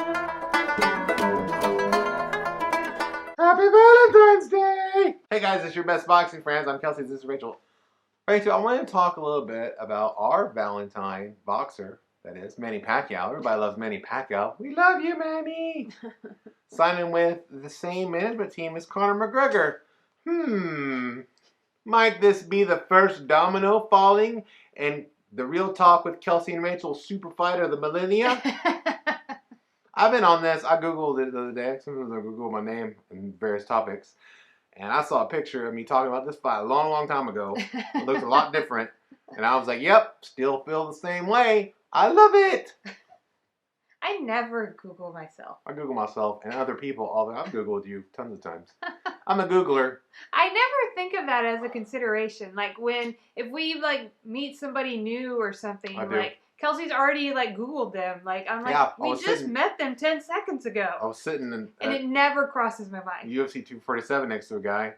Happy Valentine's Day! Hey guys, it's your best boxing friends. I'm Kelsey. This is Rachel. Alright, so I wanted to talk a little bit about our Valentine boxer, that is, Manny Pacquiao. Everybody loves Manny Pacquiao. We love you, Manny! Signing with the same management team as Conor McGregor. Might this be the first domino falling in the Real Talk with Kelsey and Rachel super fight of the millennia? I've been on this. I Googled it the other day. Sometimes I Google my name and various topics. And I saw a picture of me talking about this fight a long, long time ago. It looked a lot different. And I was like, yep, still feel the same way. I love it. I never Google myself. I Google myself and other people. I've Googled you tons of times. I'm a Googler. I never think of that as a consideration. Like if we meet somebody new or something, like Kelsey's already Googled them. I'm like, yeah, we just met them 10 seconds ago. I was sitting in, and it never crosses my mind. UFC 247 next to a guy,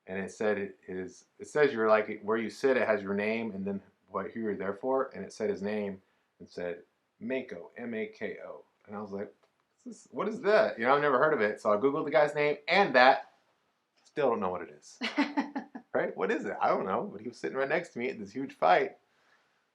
and it said it says you're like where you sit. It has your name and then who you're there for, and it said his name and said Mako, M-A-K-O, and I was like, what is that? I've never heard of it. So I Googled the guy's name and that. Still don't know what it is. Right? What is it? I don't know. But he was sitting right next to me at this huge fight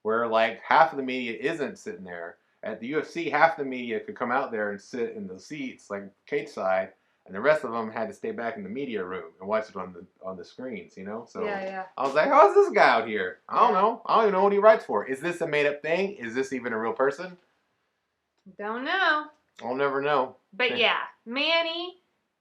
where half of the media isn't sitting there. At the UFC, half the media could come out there and sit in the seats cage side, and the rest of them had to stay back in the media room and watch it on the screens, So yeah. I was like, how's this guy out here? I don't know. I don't even know what he writes for. Is this a made-up thing? Is this even a real person? Don't know. I'll never know. But yeah, Manny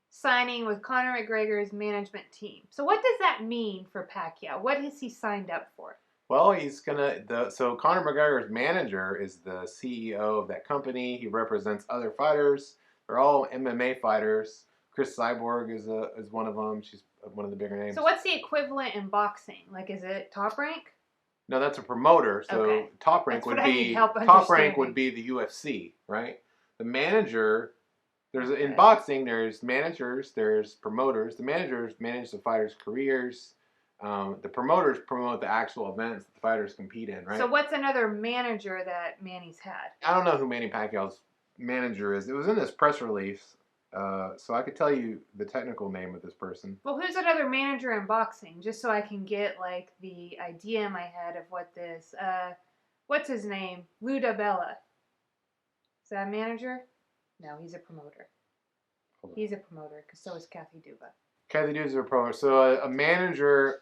signing with Conor McGregor's management team. So what does that mean for Pacquiao? What has he signed up for? Well, he's so Conor McGregor's manager is the CEO of that company. He represents other fighters. They're all MMA fighters. Chris Cyborg is one of them. She's one of the bigger names. So what's the equivalent in boxing? Is it Top Rank? No, that's a promoter. So okay. Top Rank would be the UFC, right? The manager. In boxing, there's managers, there's promoters. The managers manage the fighters' careers. The promoters promote the actual events that the fighters compete in, right? So what's another manager that Manny's had? I don't know who Manny Pacquiao's manager is. It was in this press release, so I could tell you the technical name of this person. Well, who's another manager in boxing? Just so I can get the idea in my head of what this. What's his name? Lou DiBella. Is that a manager? No, he's a promoter. He's a promoter, because so is Kathy Duba. Kathy Duba's a promoter. So a manager,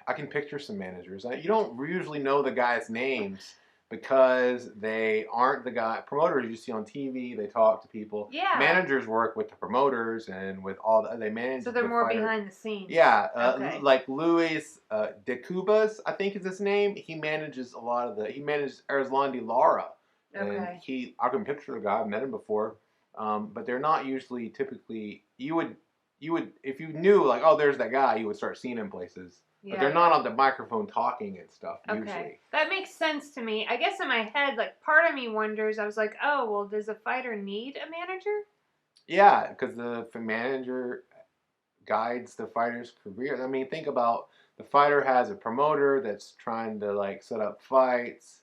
I can picture some managers. You don't usually know the guys' names because they aren't the guy. Promoters you see on TV, they talk to people. Yeah. Managers work with the promoters and with they manage. So they're more behind the scenes. Yeah. Okay. Like Luis de Cubas, I think is his name. He manages he manages Erzlandi Lara. Okay. And I can picture the guy. I've met him before, but they're not usually typically. You would if you knew there's that guy, you would start seeing him places. Yeah, but they're not on the microphone talking and stuff usually. That makes sense to me. I guess in my head, part of me wonders. I was like, oh well, does a fighter need a manager? Yeah, because the manager guides the fighter's career. I mean, think about the fighter has a promoter that's trying to set up fights.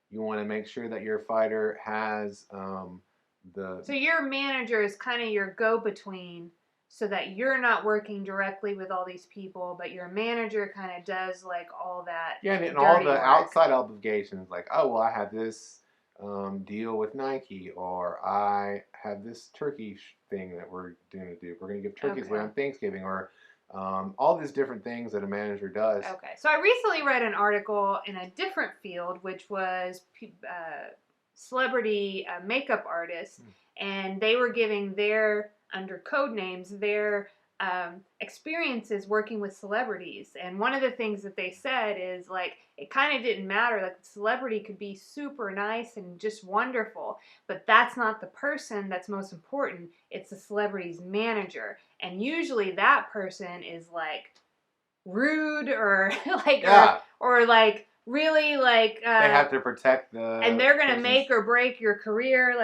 You want to make sure that your fighter has So your manager is kind of your go-between so that you're not working directly with all these people, but your manager kind of does all that. Yeah, and all the outside obligations, I have this deal with Nike, or I have this turkey thing that we're going to do. We're going to give turkeys away on Thanksgiving, or all these different things that a manager does. Okay. So I recently read an article in a different field, which was celebrity makeup artists, and they were giving under code names, their experiences working with celebrities. And one of the things that they said is it kind of didn't matter. The celebrity could be super nice and just wonderful, but that's not the person that's most important. It's the celebrity's manager. And usually that person is rude or really they have to protect and they're going to make or break your career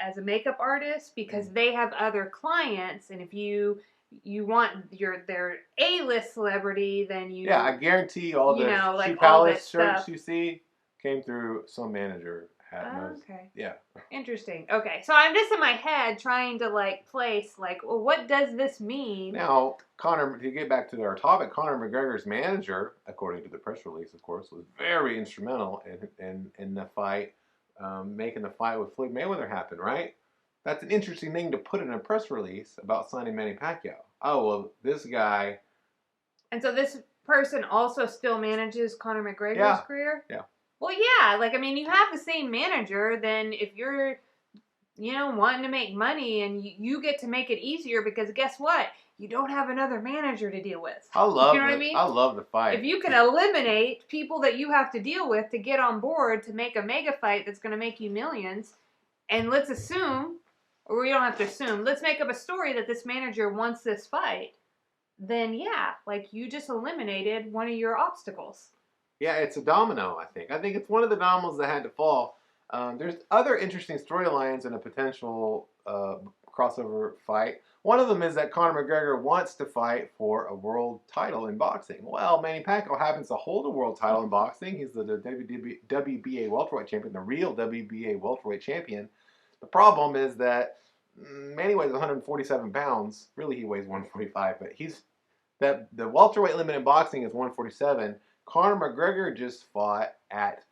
as a makeup artist, because they have other clients, and if you want their A-list celebrity, then I guarantee all the Shoe Palace shirts you see came through some manager Okay. Yeah. Interesting. Okay, so I'm just in my head trying to like place like, well, what does this mean? Now, Conor, to get back to our topic, Conor McGregor's manager, according to the press release, of course, was very instrumental in the fight, making the fight with Floyd Mayweather happen, right? That's an interesting thing to put in a press release about signing Manny Pacquiao. Oh, well, this guy. And so this person also still manages Conor McGregor's Yeah. career? Yeah. Well, yeah, like, I mean, you have the same manager, then if you're, wanting to make money and you get to make it easier because guess what? You don't have another manager to deal with. I love what I mean? I love the fight. If you can eliminate people that you have to deal with to get on board to make a mega fight that's going to make you millions, and let's assume, or we don't have to assume, let's make up a story that this manager wants this fight, then yeah, like you just eliminated one of your obstacles. Yeah, it's a domino, I think. I think it's one of the dominoes that had to fall. There's other interesting storylines in a potential crossover fight. One of them is that Conor McGregor wants to fight for a world title in boxing. Well, Manny Pacquiao happens to hold a world title in boxing. He's the WBA welterweight champion, the real WBA welterweight champion. The problem is that Manny weighs 147 pounds. Really, he weighs 145, but the welterweight limit in boxing is 147. Conor McGregor just fought at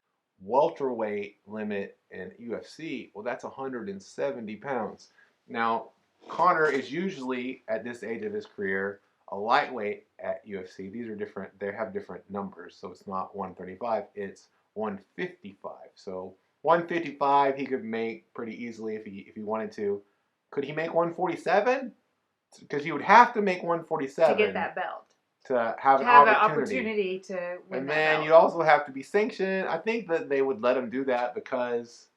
welterweight limit in UFC. Well, that's 170 pounds. Now, Conor is usually, at this age of his career, a lightweight at UFC. These are different. They have different numbers, so it's not 135. It's 155. So 155 he could make pretty easily if he wanted to. Could he make 147? Because you would have to make 147 to get that belt. To have, an opportunity to win and that then belt. you also have to be sanctioned. I think that they would let him do that because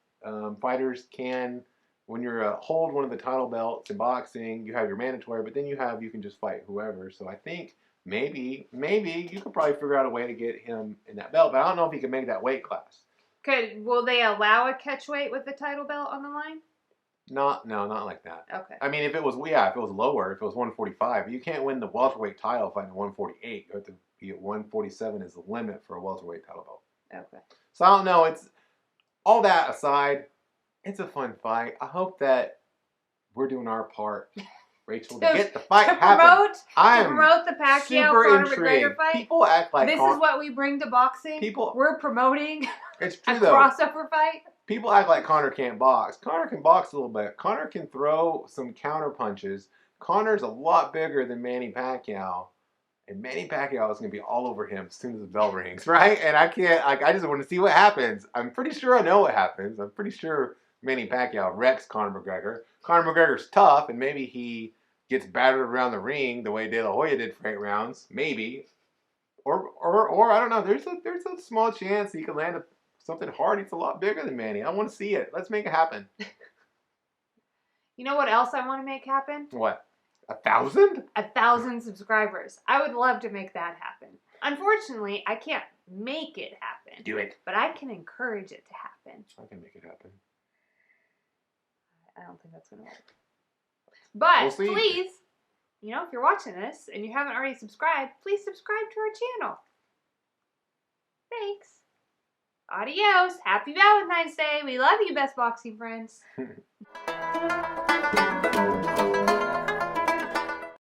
fighters can, when you're hold one of the title belts in boxing, you have your mandatory, but then you can just fight whoever. So I think maybe you could probably figure out a way to get him in that belt, but I don't know if he can make that weight class. Will they allow a catch weight with the title belt on the line? Not like that. Okay. I mean, if it was lower, if it was 145, you can't win the welterweight title fighting 148. You have to be at 147 is the limit for a welterweight title belt. Okay. So I don't know. It's all that aside, it's a fun fight. I hope that we're doing our part, Rachel, to get the fight happen. To promote the Pacquiao Conor McGregor fight. People act like this is what we bring to boxing. We're promoting it's true, a crossover fight. People act like Conor can't box. Conor can box a little bit. Conor can throw some counter punches. Conor's a lot bigger than Manny Pacquiao. And Manny Pacquiao is going to be all over him as soon as the bell rings, right? And I just want to see what happens. I'm pretty sure I know what happens. I'm pretty sure Manny Pacquiao wrecks Conor McGregor. Conor McGregor's tough, and maybe he gets battered around the ring the way De La Hoya did for 8 rounds. Maybe. Or I don't know. There's a small chance he can land something hard. He's a lot bigger than Manny. I want to see it. Let's make it happen. You know what else I want to make happen? What? 1,000? 1,000 subscribers. I would love to make that happen. Unfortunately, I can't make it happen. Do it. But I can encourage it to happen. I can make it happen. I don't think that's going to work. But we'll please, if you're watching this and you haven't already subscribed, please subscribe to our channel. Thanks. Adios. Happy Valentine's Day. We love you, best boxing friends.